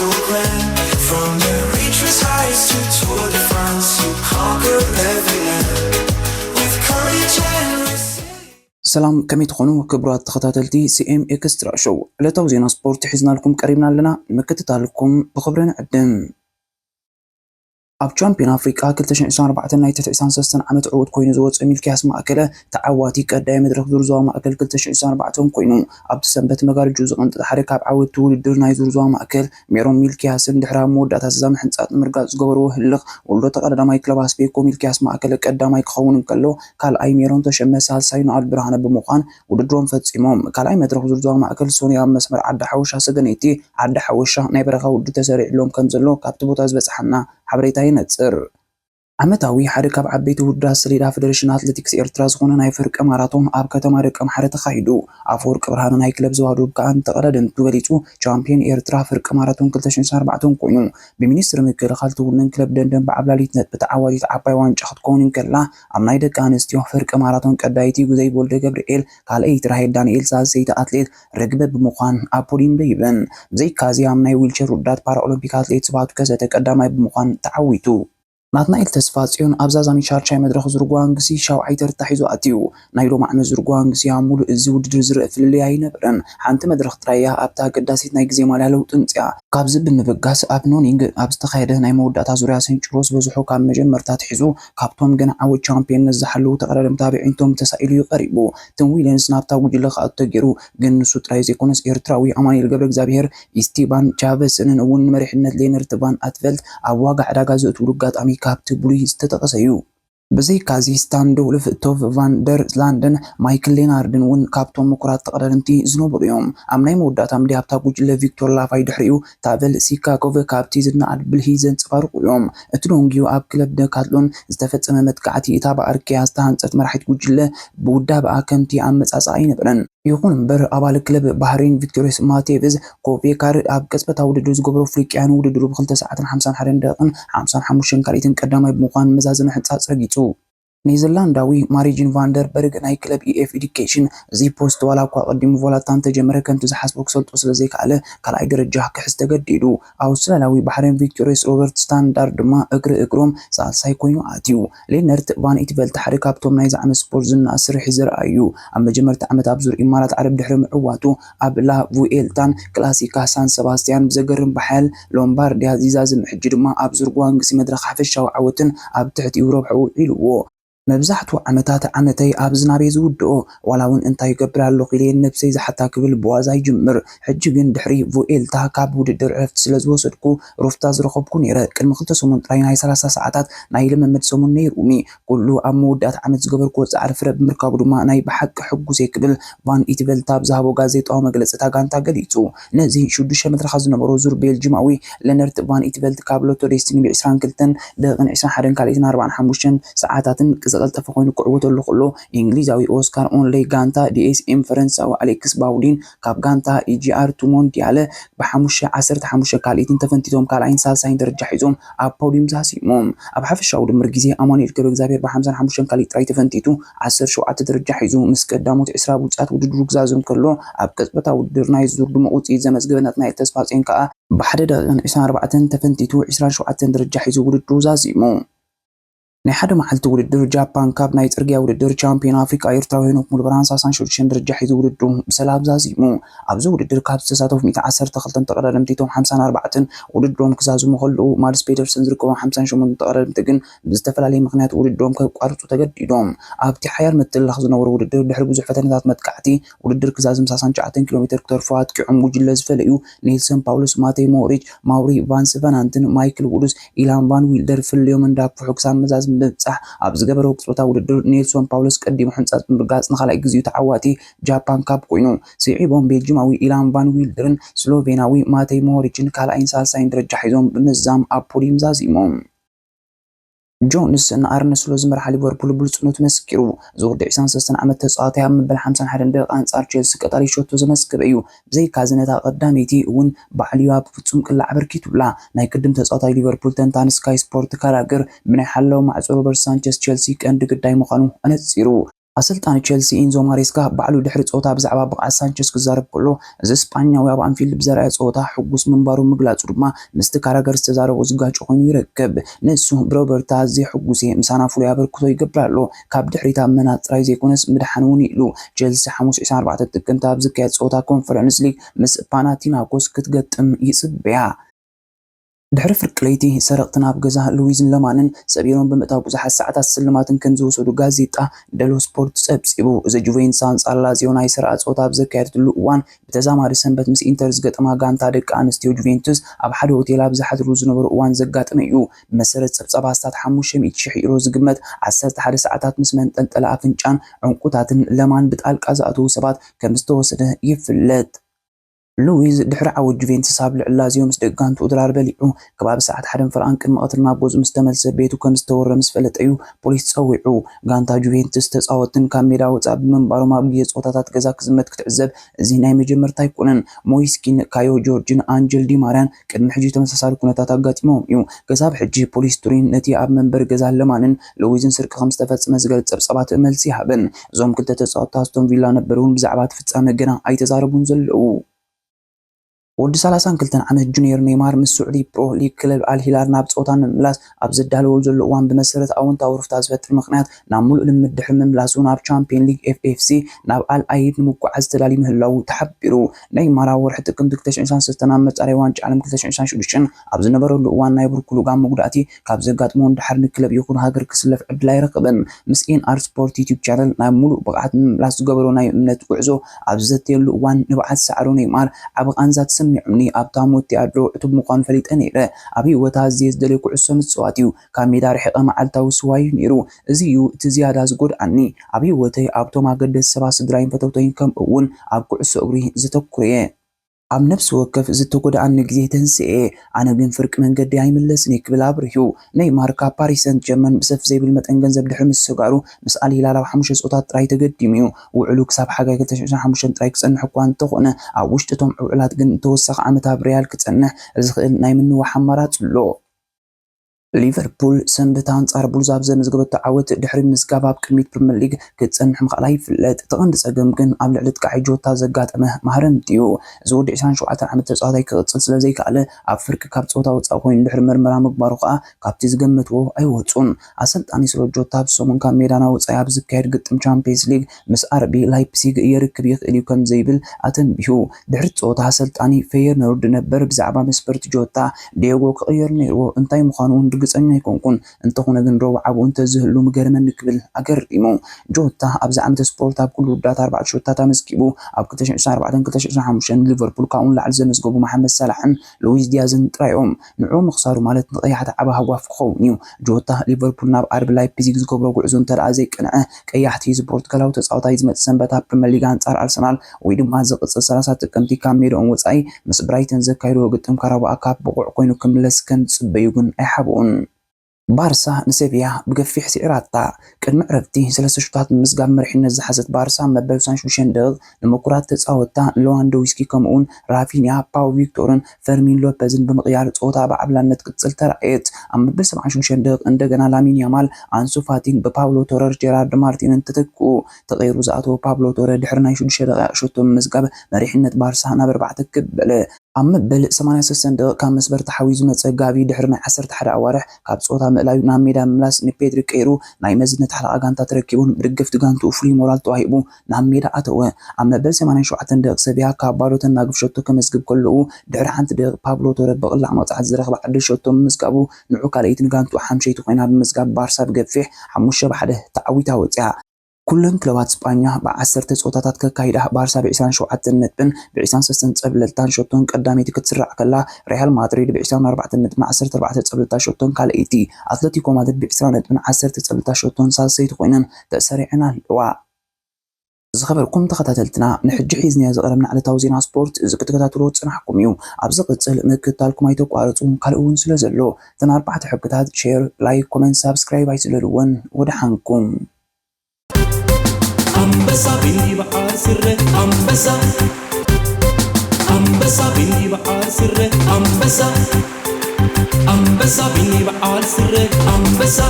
so grand. From the reaches heights to Tour de France, you conquer every land with courage and resilience. سلام كمي تخونو كبرات تخطاتلتي سي ام اكسترا شو لتو زينا سبورت حزنا لكم قريبنا لنا مكتتا لكم بخبرنا عدن ኣብ ቻምፒዮን ኣፍሪቃ 2024 ናይ 93 ዓመት ዕወት ኮይኑ ዝወፅእ ሚልክያስ ማእከለ ተዓዋቲ ቀዳይ መድረክ ዙርዝዋ ማእከል 2024 ኮይኑ ኣብ ሰንበት መጋርጁ ዝቕንጥጥ ሓደ ካብ ዓወት ውድድር ናይ ዙርዝዋ ማእከል ሜሮን ሚልክያስን ድሕራ መወዳእታ ዘዛም ሕንፃት ምርጋፅ ዝገበርዎ ህልኽ ወልዶ ተቀዳዳማይ ክለብ ኣስቤኮ ሚልክያስ ማእከለ ቀዳማይ ክኸውን እንከሎ ካልኣይ ሜሮን ተሸመ ሳልሳይ ንኣል ብርሃነ ብምዃን ውድድሮም ፈፂሞም ካልኣይ መድረክ ዙርዝዋ ማእከል ሶንያ መስመር ዓዲ ሓወሻ ሰገነይቲ ዓዲ ሓወሻ ናይ በረኻ ውድድር ተሰሪዕሎም ከም ዘሎ ካብቲ ቦታ ዝበፅሓና ሓበሬታ ይነፅር ዓመታዊ ሓደ ካብ ዓበይቲ ውድድራት ሰሌዳ ፌደሬሽን ኣትሌቲክስ ኤርትራ ዝኾነ ናይ ፍርቂ ማራቶን ኣብ ከተማ ደቀ ማሕረ ተኻሂዱ ኣፈወርቂ ብርሃነ ናይ ክለብ ዘዋህዶ ብከኣን ተቐዳደምቱ ገሊፁ ቻምፒዮን ኤርትራ ፍርቂ ማራቶን 2024 ኮይኑ ብሚኒስትሪ ምክልኻል ትውንን ክለብ ደንደን ብዓብላሊትነት ብተዓዋቲት ዓባይ ዋንጫ ክትከውን እንከላ ኣብ ናይ ደቂ ኣንስትዮ ፍርቂ ማራቶን ቀዳይቲ ጉዘይ ወልደ ገብርኤል ካልአይቲ ራሄል ዳንኤል ሳልሰይቲ ኣትሌት ርግበ ብምዃን ኣብ ፖዲየም ደይበን ብዘይካዚ ኣብ ናይ ዊልቸር ውድድራት ፓራኦሎምፒክ ኣትሌት ስብሃቱ ከሰተ ቀዳማይ ብምዃን ተዓዊቱ ናትናኤል ተስፋጽዮን ኣብዛዛሚ ሻርቻይ መድረኽ ዝርጓን ግሲ ሻውዓይ ተርታ ሒዙ ኣትዩ ናይ ሎማ ዓመት ዝርጓን ግሲ ኣብ ሙሉእ እዚ ውድድር ዝርአ ፍልልይ ኣይነበረን ሓንቲ መድረኽ ጥራያ ኣብታ ኣገዳሲት ናይ ግዜ ማልያ ለውጢ እንፅያ ካብዚ ብምብጋስ ኣብ ኖኒንግ ኣብ ዝተኻየደ ናይ መወዳእታ ዙርያ ሴንጭሮስ በዝሑ ካብ መጀመርታት ሒዙ ካብቶም ገና ዓወት ቻምፒዮንነት ዝሓለዉ ተቐዳደምቲ ኣብዒንቶም ተሳኢሉ ይቐሪቡ ትን ዊልያንስ ናብታ ጉጅለ ከኣቱ ተገይሩ ግን ንሱ ጥራይ ዘይኮነስ ኤርትራዊ ኣማኒኤል ገብረ እግዚአብሔር ኢስቲባን ቻቨስንን እውን ንመሪሕነት ሌነርት ቫን ኣትቨልት ኣብ ዋጋ ዕዳጋ ዘእትውሉ ኣጋጣሚ ካብቲ ብሉይ ዝተጠቐሰዩ ብዘይካዚ ስታንዶልፍ ቶቭ ቫን ደር ላንደን ማይክል ሌናርድን እውን ካብቶም ምኩራት ተቐዳደምቲ ዝነበሩ እዮም ኣብ ናይ መወዳእታ ምድብ ኣብታ ጉጅለ ቪክቶር ላፋይ ድሕሪኡ ታቨል ሲካኮቭ ካብቲ ዝነኣድ ብልሂ ዘንፀባርቁ እዮም እቲ ዶንጊዩ ኣብ ክለብ ደካትሎን ዝተፈፀመ መጥቃዕቲ እታ ብኣርኪያ ዝተሃንፀት መራሒት ጉጅለ ብውዳብኣ ከምቲ ኣመፃፅኣ ኣይነበረን ይኹን እምበር ኣባል ክለብ ባህሬን ቪክቶሪያስ ማቴቭዝ ኮቬካር ኣብ ቅፅበታ ውድድር ዝገበሮ ፍሪቅያን ውድድሩ ብ2 ሰዓትን 51 ደቂቕን 55 ካልኢትን ቀዳማይ ብምዃን መዛዘነ ሕንፃፅ ረጊፁ ኔዘርላንዳዊ ማሪጂን ቫንደር በርግ ናይ ክለብ ኢኤፍ ኤዱኬሽን እዚ ፖስት ዋላ እኳ ቀዲሙ ቮላታን ተጀመረ ከምቲ ዝሓስቦ ክሰልጦ ስለዘይከኣለ ካልኣይ ደረጃ ክሕዝ ተገዲዱ ኣውስትራልያዊ ባህሬን ቪክቶሪያስ ሮበርት ስታንዳርድ ድማ እግሮም ሳልሳይ ኮይኑ ኣትዩ ሌነርት ቫን ኢትቨልት ሓደ ካብቶም ናይ ዛዕሚ ስፖርት ዝናእ ስርሒ ዝረኣዩ ኣብ መጀመርታ ዓመት ኣብ ዙር ኢማራት ዓረብ ድሕሪ ምዕዋቱ ኣብ ላ vuelታን ክላሲካ ሳን ሰባስቲያን ብዘገርም በሓል ሎምባርዲያ ዚዛዝም ሕጂ ድማ ኣብ ዙር ጓንግሲ መድረኽ ሓፈሻዊ ዓወትን ኣብ ትሕቲኡ ረብሑ ኢልዎ መብዛሕትኡ ዓመታት ዓመተይ ኣብ ዝናበይ ዝውድኦ ዋላ እውን እንታይ ይገብር ኣለኹ ኢለ ነብሰይ ዝሓታ ክብል ብዋዛ ይጅምር ሕጂ ግን ድሕሪ vuelታ ካብ ውድድር ዕረፍቲ ስለዝወሰድኩ ሩፍታ ዝረኸብኩ ነይረ ቅድሚ 2 ሰሙን ጥራይ ናይ 30 ሰዓታት ናይ ልምምድ ሰሙን ነይሩኒ ኩሉ ኣብ መወዳእታ ዓመት ዝገበርክዎ ፃዕሪ ፍረ ብምርካቡ ድማ ናይ ብሓቂ ሕጉስ ክብል ቫን ኢትቨልት ኣብ ዝሃቦ ጋዜጣዊ መግለፂ እታ ጋንታ ገሊፁ ነዚ 6 መድረኻት ዝነበሮ ዙር ቤልጅማዊ ሌነርት ቫን ኢትቨልት ካብ ሎቶ ዴስቲኒ ብ22 ደቂቕን 21 ካልኢትን 45 ሰዓታትን ዝቀልጠፈ ኮይኑ ክዕወተሉ ከሎ እንግሊዛዊ ኦስካር ኦንሌይ ጋንታ ዲኤስኤም ፈረንሳዊ ኣሌክስ ባውዲን ካብ ጋንታ ኢጂአር ቱሞንዲያለ ብ5-15 ካልኢትን ተፈንቲቶም ካልኣይን ሳልሳይን ደረጃ ሒዞም ኣብ ፖዲየም ተሃሲሞም ኣብ ሓፈሻዊ ድምር ግዜ ኣማኒኤል ገብረ እግዚአብሔር ብ55 ካልኢ ጥራይ ተፈንቲቱ 17 ደረጃ ሒዙ ምስ ቀዳሞት 20 ብልጫት ውድድሩ ክዛዝም ከሎ ኣብ ቅፅበታ ውድድር ናይ ዙር ድሙቕ ውፅኢት ዘመዝገበ ናትናኤል ተስፋጽዮን ከዓ ብ1 ደቂቕን 24 ተፈንቲቱ 27 ደረጃ ሒዙ ውድድሩ ዛዚሙ ናይ ሓደ መዓልቲ ውድድር ጃፓን ካብ ናይ ጽርግያ ውድድር ቻምፒዮን ኣፍሪካ ኤርትራዊ ሄኖክ ሙሉብራን 66 ደረጃ ሒዙ ውድድሩ ብሰላም ዛዚሙ ኣብዚ ውድድር ካብ ዝተሳተፉ 112 ተቐዳደምቲቶም 54 ውድድሮም ክዛዝሙ ከለዉ ማልስ ፔደርሰን ዝርከቦም 58 ተቐዳደምቲ ግን ብዝተፈላለየ ምክንያት ውድድሮም ከቋርፁ ተገዲዶም ኣብቲ ሓያል ምትልላኽ ዝነበሩ ውድድር ድሕሪ ብዙሕ ፈተነታት መጥቃዕቲ ውድድር ክዛዝም 69 ኪሎ ሜትር ክተርፉ ኣጥቂዖም ጉጅለ ዝፈለዩ ኔልሰን ፓውሎስ ማቴይ ሞሪጅ ማውሪ ቫን ስቨናንትን ማይክል ውዱስ ኢላን ቫን ዊልደር ፍልዮም እንዳክፍሑ ክሳብ መዛዝ ምብጻሕ ኣብ ዝገበረው ቅጽበታ ውድድር ኔልሶን ፓውሎስ ቀዲሙ ሕንጻጽ ብምርጋጽ ንኻልኣይ ግዜኡ ተዓዋቲ ጃፓን ካብ ኮይኑ ስዒቦም ቤልጅማዊ ኢላን ቫን ዊልደርን ስሎቬናዊ ማቴይ ሞሪችን ካልኣይን ሳልሳይን ደረጃ ሒዞም ብምዛም ኣብ ፖዲየም ዛዚሞም ጆንስ ንኣርነ ስሎት ዝመርሓ ሊቨርፑል ብልጽነቱ መስኪሩ ዝወዲ 23 ዓመት ተጻዋታይ ኣብ መበል 51 ደቂቓ ኣንጻር ቸልሲ ቀጣሪ ሾቶ ዘመስክበ እዩ ብዘይካ ዝነታ ቀዳመይቲ እውን ባዕልዩ ኣብ ፍጹም ቅላዕ በርኪቱላ ናይ ቅድም ተጻዋታይ ሊቨርፑል ተንታኒ ስካይ ስፖርት ካራገር ብናይ ሓለዋ ማዕጾ ሮበርት ሳንቸስ ቸልሲ ቀንዲ ግዳይ ምዃኑ ኣነጺሩ ኣሰልጣኒ ቸልሲ ኢንዞ ማሬስካ ባዕሉ ድሕሪ ጾታ ብዛዕባ ብቕዓት ሳንቸስ ክዛረብ ከሎ እዚ ስፓኛዊ ኣብ ኣንፊልድ ብዘርኣየ ጾታ ሕጉስ ምንባሩ ምግላጹ ድማ ምስቲ ካራገር ዝተዛረቦ ዝጋጭ ኮይኑ ይርከብ። ንሱ ብሮበርታ ዘይሕጉስ ምሳና ፍሉይ ኣበርክቶ ይገብር ኣሎ ካብ ድሕሪታ መናት ጥራይ ዘይኮነስ ምድሓን እውን ኢሉ። ቸልሲ 5-24 ጥቅምቲ ኣብ ዝካየድ ጾታ ኮንፈረንስ ሊግ ምስ ፓናቲናኮስ ክትገጥም ይጽበያ። ድሕሪ ፍርቅለይቲ ሰረቕትን ኣብ ገዛ ሉዊዝን ለማንን ሰቢሮም ብምእታው ብዙሓት ሰዓታት ስልማትን ከም ዝወሰዱ ጋዜጣ ደሎ ስፖርት ጸብጺቡ። እዚ ጁቬንቱስ ኣንጻር ላዚዮ ናይ ስርዓ ጾታ ኣብ ዘካየደሉ እዋን ብተዛማዲ ሰንበት ምስ ኢንተር ዝገጠማ ጋንታ ደቂ ኣንስትዮ ጁቬንቱስ ኣብ ሓደ ሆቴል ኣብ ዝሓድሩ ዝነበሩ እዋን ዘጋጠመ እዩ። ብመሰረት ጸብጻባ ስታት 500,000 ዩሮ ዝግመት 11 ሰዓታት ምስ መንጠልጠለ ኣፍንጫን ዕንቁታትን ለማን ብጣልቃ ዝኣተዉ ሰባት ከም ዝተወሰደ ይፍለጥ። ሉዊዝ ድሕሪ ዓወት ጁቬንቱስ ኣብ ልዕሊ ላዚዮ ምስ ደጋንቱ ድራር በሊዑ ከባቢ ሰዓት 1 ፍርኣን ቅድሚ ቀትሪ ናብ ገዝኡ ምስ ተመልሰ ቤቱ ከም ዝተወረ ምስ ፈለጠ እዩ ፖሊስ ፀዊዑ። ጋንታ ጁቬንቱስ ተፃወትን ካብ ሜዳ ወፃእ ብምንባሮም ኣብ ግዜ ፆታታት ገዛ ክዝመት ክትዕዘብ እዚ ናይ መጀመርታ ኣይኮነን። ሞይስኪን፣ ካዮ ጆርጅን ኣንጀል ዲማርያን ቅድሚ ሕጂ ተመሳሳሊ ኩነታት ኣጋጢሞም እዩ። ገዛብ ሕጂ ፖሊስ ቱሪን ነቲ ኣብ መንበሪ ገዛ ለማንን ሉዊዝን ስርቂ ከም ዝተፈፀመ ዝገልፅ ፀብፃባት መልሲ ይሃበን። እዞም ክልተ ተፃወትቲ ኣስቶን ቪላ ነበሩን ብዛዕባ እቲ ፍጻመ ገና ኣይተዛረቡን ዘለዉ። ወዲ 32 ዓመት ጁኒየር ኔይማር ምስ ሱዑዲ ፕሮ ሊግ ክለብ አልሂላል ናብ ጾታ ንምምላስ ኣብ ዝዳለወሉ ዘሎ እዋን ብመሰረት ኣወንታዊ ርፍታ ዝፈጥር ምክንያት ናብ ሙሉእ ልምድ ድሕሪ ምምላሱ ናብ ቻምፒየን ሊግ ኤፍኤፍሲ ናብ አልአይድ ንምጓዓዝ ተዳልዩ ምህላው ተሓቢሩ። ኔይማር ኣብ ወርሒ ጥቅምቲ 2023 ናብ መጻረይ ዋንጫ ዓለም 2026 ኣብ ዝነበረሉ እዋን ናይ ብርኩሉ ጋሞ ጉዳእቲ ካብ ዘጋጥሞ እንድሕር ንክለብ ይኹን ሃገር ክስለፍ ዕድል ኣይረኸበን። ምስ ኤንአር ስፖርት ዩቲዩብ ቻነል ናብ ሙሉእ ብቕዓት ንምምላስ ዝገበሮ ናይ እምነት ጉዕዞ ኣብ ዘተየሉ እዋን ንበዓት ሳዕሩ ኔይማር ዓብ ቃንዛት ሰሚዑኒ ኣብታ ሞት ያድሮ እቱብ ምዃኑ ፈሊጠ ነይረ። ኣብ ህይወታ ኣዝየ ዝደለየ ኩዕሶ ምጽዋት እዩ። ካብ ሜዳ ርሒቐ መዓልታዊ ስዋይ ነይሩ። እዚ እዩ እቲ ዝያዳ ዝጎድኣኒ። ኣብ ህይወተይ ኣብቶም ኣገደስቲ ሰባት ስድራይን ፈተውተይን ከምኡ እውን ኣብ ኩዕሶ እግሪ ዘተኩረ እየ። ኣብ ነፍሲ ወከፍ ዝተጎድኣኒ ግዜ ተንስኤ ኣነ ግን ፍርቂ መንገዲ ኣይምለስኒ ክብል ኣብርሁ። ኔይማር ካብ ፓሪስ ሰንት ጀርመን ብሰፊ ዘይብል መጠን ገንዘብ ድሕሪ ምስጋሩ ምስ አልሂላል ኣብ 5 ጾታት ጥራይ ተገዲሙ እዩ። ውዕሉ ክሳብ ሓጋይ 2025 ጥራይ ክጸንሕ እኳ እንተኾነ ኣብ ውሽጢ እቶም ዕውዕላት ግን ተወሳኺ ዓመት ኣብ ሪያል ክጸንሕ ዝኽእል ናይ ምንዋሕ ኣማራፂ ኣሎ። ሊቨርፑል ሰንበት ኣንጻር ቡልዝ ኣብ ዘመዝገበቶ ዓወት ድሕሪ ምዝጋብ ኣብ ቅድሚት ፕሪምየር ሊግ ክትጸንሕ ምኽኣላ ይፍለጥ። ተቐንዲ ፀገም ግን ኣብ ልዕሊ ጥቃዒ ጆታ ዘጋጠመ ማህረምቲ እዩ። እዚ ወዲ 27 ዓመት ተጻዋታይ ክቕፅል ስለዘይከኣለ ኣብ ፍርቂ ካብ ጾታ ወፃኢ ኮይኑ ድሕሪ ምርመራ ምግባሩ ከዓ ካብቲ ዝገመትዎ ኣይወፁን። ኣሰልጣኒ ስለ ጆታ ብሰሙን ካብ ሜዳና ወፃኢ ኣብ ዝካየድ ግጥም ቻምፒየንስ ሊግ ምስ አርቢ ላይፕሲግ የርክብ ይኽእል እዩ ከም ዘይብል ኣተንቢሁ። ድሕሪ ጾታ ኣሰልጣኒ ፌየርኖርድ ነበር ብዛዕባ መስፈርቲ ጆታ ዲየጎ ክቕየር ነይርዎ እንታይ ምዃኑ ግጽኛ ይኮንኩን እንተኾነ ግን ሮብ ዓቡን ተዝህሉ ምገርመን ክብል ኣገሪሙ። ጆታ ኣብዚ ዓመት ስፖርት ኣብ ኩሉ ውዳት 4 ሾታት ኣመስኪቡ ኣብ 2024-2025 ሊቨርፑል ካውን ላዕሊ ዘመዝገቡ መሐመድ ሰላሕን ሉዊስ ዲያዝን ጥራዮም ንዑ ምኽሳሩ ማለት ንቀያሕቲ ዓባ ሃጓፍ ክኸውን እዩ። ጆታ ሊቨርፑል ናብ አርቢ ላይፕዚግ ዝገብሮ ጉዕዞ እንተደኣ ዘይቀንዐ ቀያሕቲ ስፖርትካላዊ ተጻዋታይ ዝመጽእ ሰንበት ኣብ ፕሪምየር ሊግ አንጻር አርሰናል ወይ ድማ ዝቕፅል 30 ጥቅምቲ ካብ ሜዳኦም ወፃኢ ምስ ብራይተን ዘካይዶ ግጥም ካራባኦ ካፕ ብቑዕ ኮይኑ ክምለስ ከም ዝጽበዩ ግን ኣይሓብኡን። ባርሳ ንሴቪያ ብገፊሕ ሲዕራታ ቅድሚ ዕረፍቲ 3 ሹታት ምዝጋብ መሪሕነት ዝሓዘት ባርሳ መበል 66 ደቂቕ ንመኩራት ተጻወታ ሌዋንዶውስኪ ከምኡውን ራፊኒያ፣ ፓው ቪክቶርን ፈርሚን ሎፔዝን ብምቕያር ጾታ ብዓብላነት ቅጽል ተራእየት። ኣብ መበል 76 ደቂቕ እንደገና ላሚን ያማል፣ አንሱ ፋቲን ብፓብሎ ቶረር ጀራርድ ማርቲንን ተተክኡ። ተቐይሩ ዝኣተወ ፓብሎ ቶረር ድሕሪ ናይ 6 ደቂቓ ሸቶ ምዝጋብ መሪሕነት ባርሳ ናብ 4 ክበለ። ኣብ መበል 83 ደቂቕ ካብ መስበር ተሓዊዙ መፀ ጋቢ ድሕሪ ናይ 11 ኣዋርሕ ካብ ጾታ ምእላዩ ናብ ሜዳ ምምላስ ንፔድሪ ቀይሩ ናይ መዝነት ሓለቓ ጋንታ ተረኪቡን ብደገፍቲ ጋንትኡ ፍሉይ ሞራል ተዋሂቡ ናብ ሜዳ ኣተወ። ኣብ መበል 87 ደቂቕ ሰቪያ ካብ ባዶ ተናግፍ ሸቶ ከመዝግብ ከለዉ ድሕሪ ሓንቲ ደቂቕ ፓብሎ ቶረ ብቕላዕ መቕፃዕቲ ዝረኸበ ዓድል ሸቶ ምዝጋቡ ንዑ ካልአይቲ ንጋንትኡ ሓምሸይቲ ኮይና ብምዝጋብ ባርሳ ብገፊሕ 5-1 ተዓዊታ ወፂያ። ኩለን ክለባት ስጳኛ ብ10 ጾታታት ከካይዳ ባርሳ ብ27 ነጥብን ብ23 ፀብለልታን ሸቶን ቀዳሚቲ ክትስራዕ ከላ ሪያል ማድሪድ ብ24 ነጥብን 14 ፀብለልታ ሸቶን ካልአይቲ አትሌቲኮ ማድሪድ ብ20 ነጥብን 10 ፀብለልታ ሸቶን ሳልሰይቲ ኮይነን ተሰሪዐን ኣለዋ። ዝኸበርኩም ተኸታተልትና ንሕጂ ሒዝናዮ ዝቐረብና ዕለታዊ ዜና ስፖርት እዚ ክትከታተሉ ጽናሕኩም እዩ። ኣብ ዝቕጽል ምክትታልኩም ኣይተቋረጹ ካልእ እውን ስለ ዘሎ እተን 4 ሕግታት ሼር፣ ላይክ፣ ኮሜንት፣ ሳብስክራይብ ኣይስለልዎን ወድሓንኩም። أنبسا بني بحار سره أنبسا أنبسا بني بحار سره أنبسا أنبسا بني بحار سره أنبسا